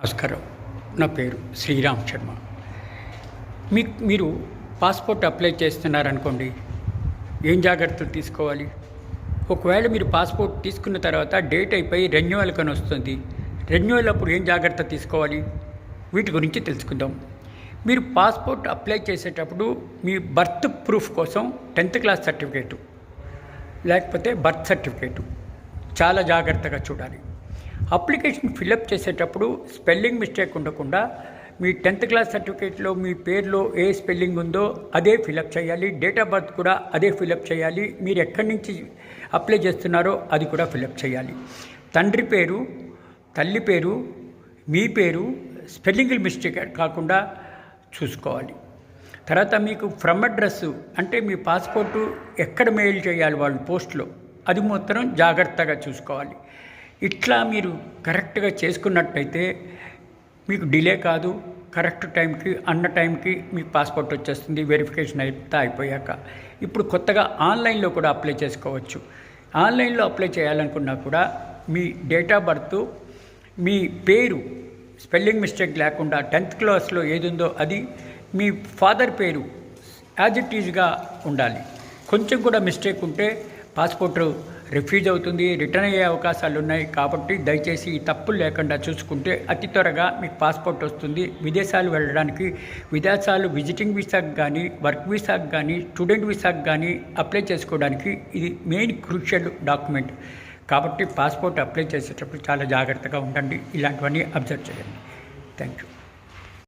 నమస్కారం. నా పేరు శ్రీరామ్ శర్మ. మీరు పాస్పోర్ట్ అప్లై చేస్తున్నారనుకోండి, ఏం జాగ్రత్తలు తీసుకోవాలి? ఒకవేళ మీరు పాస్పోర్ట్ తీసుకున్న తర్వాత డేట్ అయిపోయి రెన్యువల్ కని వస్తుంది. రెన్యువల్ అప్పుడు ఏం జాగ్రత్త తీసుకోవాలి? వీటి గురించి తెలుసుకుందాం. మీరు పాస్పోర్ట్ అప్లై చేసేటప్పుడు మీ బర్త్ ప్రూఫ్ కోసం 10th క్లాస్ సర్టిఫికేటు లేకపోతే బర్త్ సర్టిఫికేటు చాలా జాగ్రత్తగా చూడాలి. అప్లికేషన్ ఫిలప్ చేసేటప్పుడు స్పెల్లింగ్ మిస్టేక్ ఉండకుండా మీ 10th క్లాస్ సర్టిఫికేట్లో మీ పేరులో ఏ స్పెల్లింగ్ ఉందో అదే ఫిలప్ చేయాలి. డేట్ ఆఫ్ బర్త్ కూడా అదే ఫిలప్ చేయాలి. మీరు ఎక్కడి నుంచి అప్లై చేస్తున్నారో అది కూడా ఫిలప్ చేయాలి. తండ్రి పేరు, తల్లి పేరు, మీ పేరు స్పెల్లింగ్ మిస్టేక్ కాకుండా చూసుకోవాలి. తర్వాత మీకు ఫ్రమ్ అడ్రస్ అంటే మీ పాస్పోర్టు ఎక్కడ మెయిల్ చేయాలి వాళ్ళు పోస్ట్లో, అది మాత్రం జాగ్రత్తగా చూసుకోవాలి. ఇట్లా మీరు కరెక్ట్గా చేసుకున్నట్టయితే మీకు డిలే కాదు. కరెక్ట్ టైంకి అన్న టైంకి మీకు పాస్పోర్ట్ వచ్చేస్తుంది వెరిఫికేషన్ అయిపోయాక. ఇప్పుడు కొత్తగా ఆన్లైన్లో కూడా అప్లై చేసుకోవచ్చు. ఆన్లైన్లో అప్లై చేయాలనుకున్నా కూడా మీ డేట్ ఆఫ్ బర్త్, మీ పేరు స్పెల్లింగ్ మిస్టేక్ లేకుండా 10th క్లాస్లో ఏది ఉందో అది, మీ ఫాదర్ పేరు యాజ్ ఇట్ ఈజ్గా ఉండాలి. కొంచెం కూడా మిస్టేక్ ఉంటే పాస్పోర్ట్ రిఫ్యూజ్ అవుతుంది, రిటర్న్ అయ్యే అవకాశాలు ఉన్నాయి. కాబట్టి దయచేసి ఈ తప్పులు లేకుండా చూసుకుంటే అతి త్వరగా మీకు పాస్పోర్ట్ వస్తుంది. విదేశాలు వెళ్ళడానికి, విదేశాలు విజిటింగ్ వీసాకు కానీ, వర్క్ వీసాకు కానీ, స్టూడెంట్ వీసాకు కానీ అప్లై చేసుకోవడానికి ఇది మెయిన్ క్రూషియల్ డాక్యుమెంట్. కాబట్టి పాస్పోర్ట్ అప్లై చేసేటప్పుడు చాలా జాగ్రత్తగా ఉండండి. ఇలాంటివన్నీ అబ్జర్వ్ చేయండి. Thank you.